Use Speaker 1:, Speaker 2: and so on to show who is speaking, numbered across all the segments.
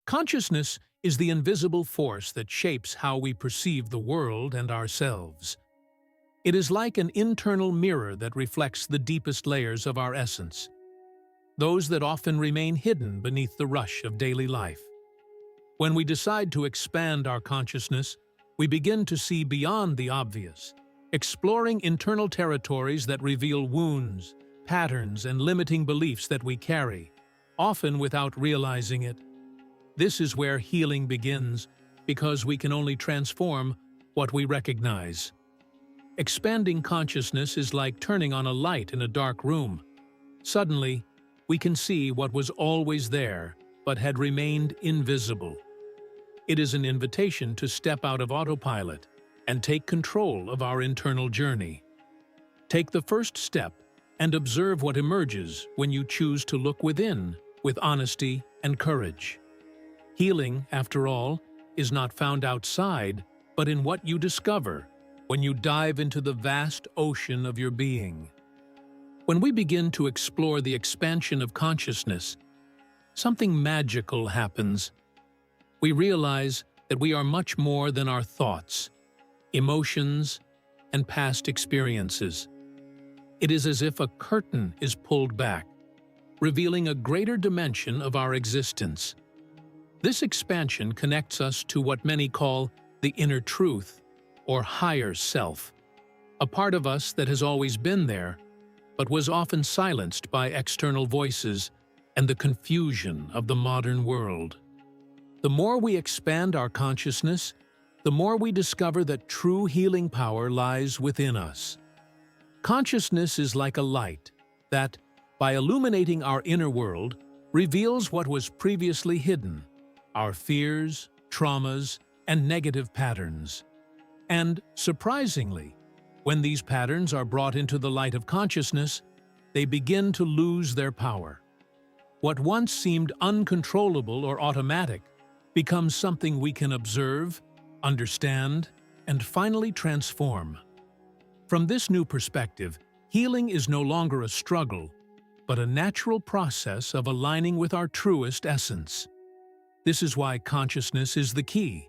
Speaker 1: Consciousness is the invisible force that shapes how we perceive the world and ourselves. It is like an internal mirror that reflects the deepest layers of our essence, those that often remain hidden beneath the rush of daily life. When we decide to expand our consciousness, we begin to see beyond the obvious, exploring internal territories that reveal wounds, patterns, and limiting beliefs that we carry, often without realizing it. This is where healing begins, because we can only transform what we recognize. Expanding consciousness is like turning on a light in a dark room. Suddenly, we can see what was always there, but had remained invisible. It is an invitation to step out of autopilot and take control of our internal journey. Take the first step and observe what emerges when you choose to look within with honesty and courage. Healing, after all, is not found outside, but in what you discover when you dive into the vast ocean of your being. When we begin to explore the expansion of consciousness, something magical happens. We realize that we are much more than our thoughts, emotions, and past experiences. It is as if a curtain is pulled back, revealing a greater dimension of our existence. This expansion connects us to what many call the inner truth, or higher self, a part of us that has always been there, but was often silenced by external voices and the confusion of the modern world. The more we expand our consciousness, the more we discover that true healing power lies within us. Consciousness is like a light that, by illuminating our inner world, reveals what was previously hidden, our fears, traumas, and negative patterns. And, surprisingly, when these patterns are brought into the light of consciousness, they begin to lose their power. What once seemed uncontrollable or automatic becomes something we can observe, understand, and finally transform. From this new perspective, healing is no longer a struggle, but a natural process of aligning with our truest essence. This is why consciousness is the key.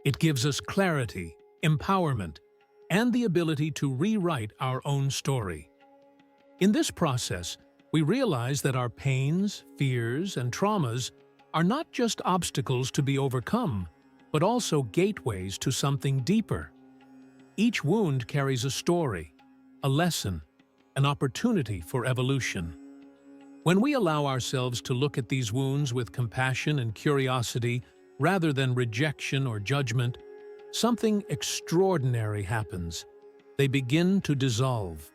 Speaker 1: It gives us clarity, empowerment, and the ability to rewrite our own story. In this process, we realize that our pains, fears, and traumas are not just obstacles to be overcome, but also gateways to something deeper. Each wound carries a story, a lesson, an opportunity for evolution. When we allow ourselves to look at these wounds with compassion and curiosity rather than rejection or judgment, something extraordinary happens. They begin to dissolve.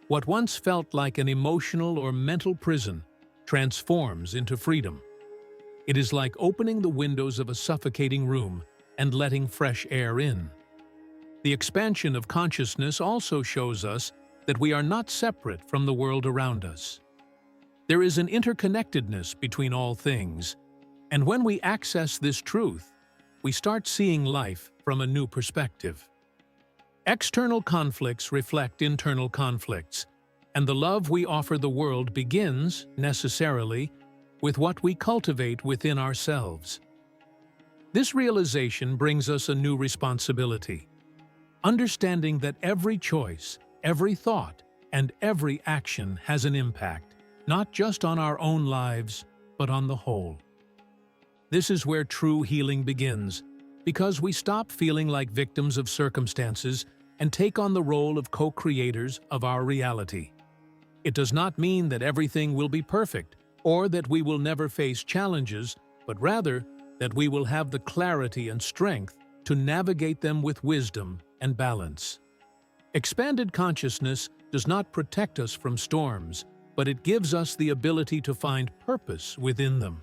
Speaker 1: What once felt like an emotional or mental prison transforms into freedom. It is like opening the windows of a suffocating room and letting fresh air in. The expansion of consciousness also shows us that we are not separate from the world around us. There is an interconnectedness between all things, and when we access this truth, we start seeing life from a new perspective. External conflicts reflect internal conflicts, and the love we offer the world begins, necessarily, with what we cultivate within ourselves. This realization brings us a new responsibility, understanding that every choice, every thought, and every action has an impact, not just on our own lives, but on the whole. This is where true healing begins, because we stop feeling like victims of circumstances and take on the role of co-creators of our reality. It does not mean that everything will be perfect, or that we will never face challenges, but rather that we will have the clarity and strength to navigate them with wisdom and balance. Expanded consciousness does not protect us from storms, but it gives us the ability to find purpose within them.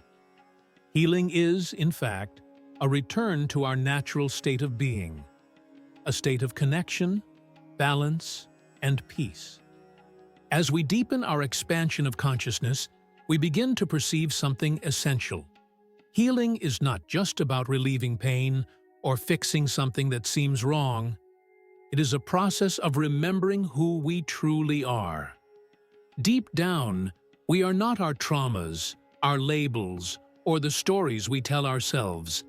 Speaker 1: Healing is, in fact, a return to our natural state of being, a state of connection, balance, and peace. As we deepen our expansion of consciousness, we begin to perceive something essential. Healing is not just about relieving pain or fixing something that seems wrong. It is a process of remembering who we truly are. Deep down, we are not our traumas, our labels, or the stories we tell ourselves.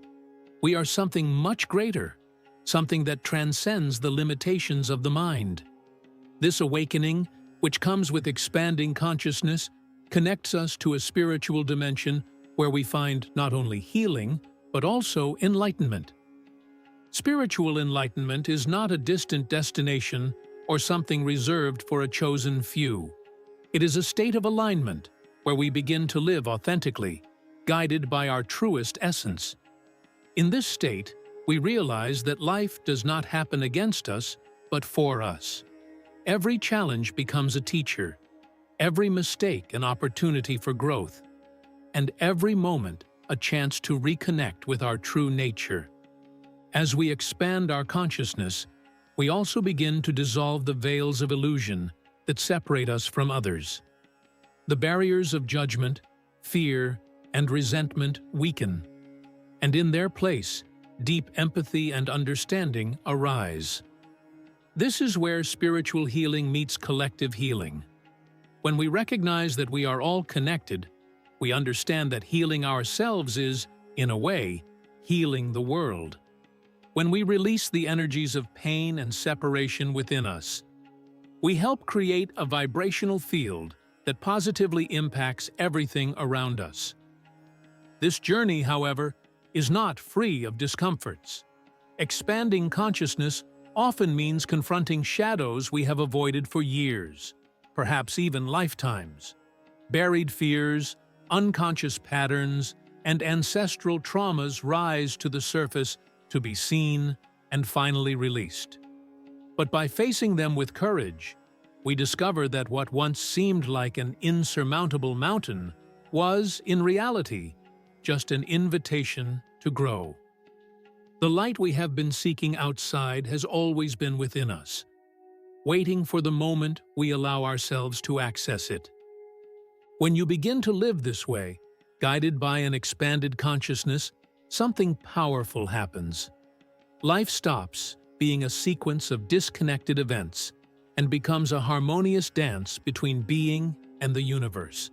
Speaker 1: We are something much greater, something that transcends the limitations of the mind. This awakening, which comes with expanding consciousness, connects us to a spiritual dimension where we find not only healing, but also enlightenment. Spiritual enlightenment is not a distant destination or something reserved for a chosen few. It is a state of alignment where we begin to live authentically, guided by our truest essence. In this state, we realize that life does not happen against us, but for us. Every challenge becomes a teacher, every mistake an opportunity for growth, and every moment a chance to reconnect with our true nature. As we expand our consciousness, we also begin to dissolve the veils of illusion that separate us from others. The barriers of judgment, fear, and resentment weaken, and in their place, deep empathy and understanding arise. This is where spiritual healing meets collective healing. When we recognize that we are all connected, we understand that healing ourselves is, in a way, healing the world. When we release the energies of pain and separation within us, we help create a vibrational field that positively impacts everything around us. This journey, however, is not free of discomforts. Expanding consciousness often means confronting shadows we have avoided for years, perhaps even lifetimes. Buried fears, unconscious patterns, and ancestral traumas rise to the surface to be seen and finally released. But by facing them with courage, we discover that what once seemed like an insurmountable mountain was, in reality, just an invitation to grow. The light we have been seeking outside has always been within us, waiting for the moment we allow ourselves to access it. When you begin to live this way, guided by an expanded consciousness, something powerful happens. Life stops being a sequence of disconnected events and becomes a harmonious dance between being and the universe.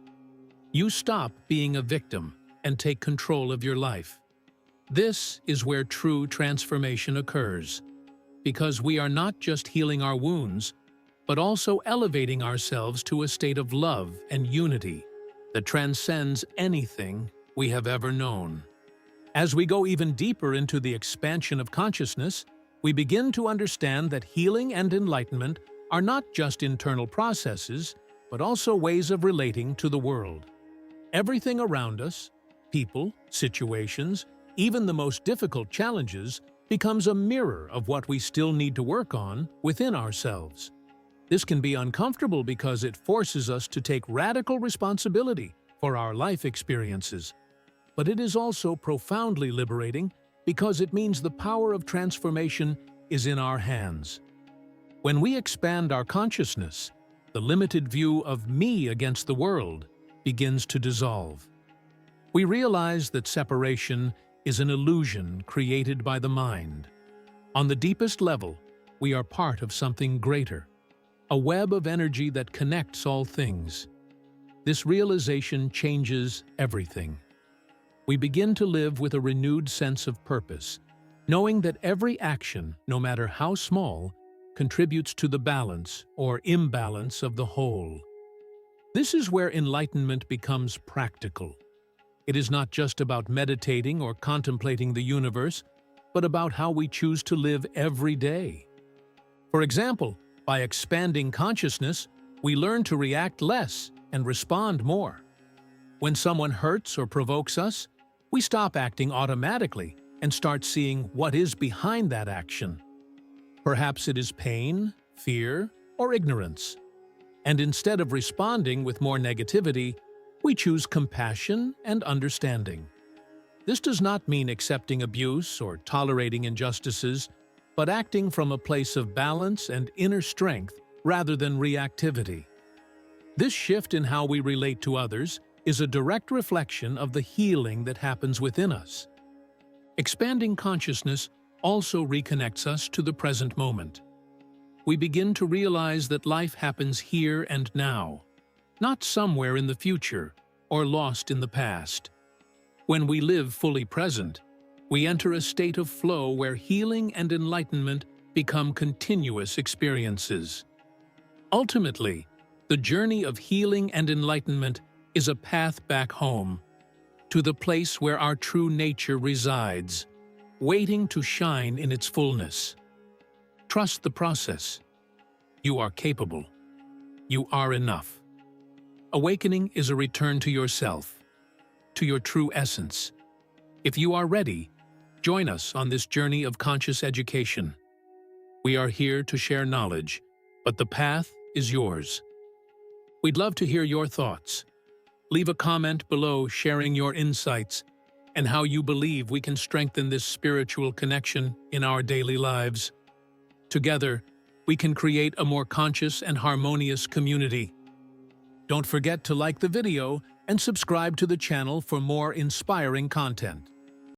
Speaker 1: You stop being a victim and take control of your life. This is where true transformation occurs, because we are not just healing our wounds, but also elevating ourselves to a state of love and unity that transcends anything we have ever known. As we go even deeper into the expansion of consciousness, we begin to understand that healing and enlightenment are not just internal processes, but also ways of relating to the world. Everything around us, people, situations, even the most difficult challenges, becomes a mirror of what we still need to work on within ourselves. This can be uncomfortable because it forces us to take radical responsibility for our life experiences. But it is also profoundly liberating because it means the power of transformation is in our hands. When we expand our consciousness, the limited view of me against the world begins to dissolve. We realize that separation is an illusion created by the mind. On the deepest level, we are part of something greater, a web of energy that connects all things. This realization changes everything. We begin to live with a renewed sense of purpose, knowing that every action, no matter how small, contributes to the balance or imbalance of the whole. This is where enlightenment becomes practical. It is not just about meditating or contemplating the universe, but about how we choose to live every day. For example, by expanding consciousness, we learn to react less and respond more. When someone hurts or provokes us, we stop acting automatically and start seeing what is behind that action. Perhaps it is pain, fear, or ignorance. And instead of responding with more negativity, we choose compassion and understanding. This does not mean accepting abuse or tolerating injustices, but acting from a place of balance and inner strength rather than reactivity. This shift in how we relate to others is a direct reflection of the healing that happens within us. Expanding consciousness also reconnects us to the present moment. We begin to realize that life happens here and now, not somewhere in the future or lost in the past. When we live fully present, we enter a state of flow where healing and enlightenment become continuous experiences. Ultimately, the journey of healing and enlightenment is a path back home, to the place where our true nature resides, waiting to shine in its fullness. Trust the process. You are capable. You are enough. Awakening is a return to yourself, to your true essence. If you are ready, join us on this journey of conscious education. We are here to share knowledge, but the path is yours. We'd love to hear your thoughts. Leave a comment below sharing your insights and how you believe we can strengthen this spiritual connection in our daily lives. Together, we can create a more conscious and harmonious community. Don't forget to like the video and subscribe to the channel for more inspiring content.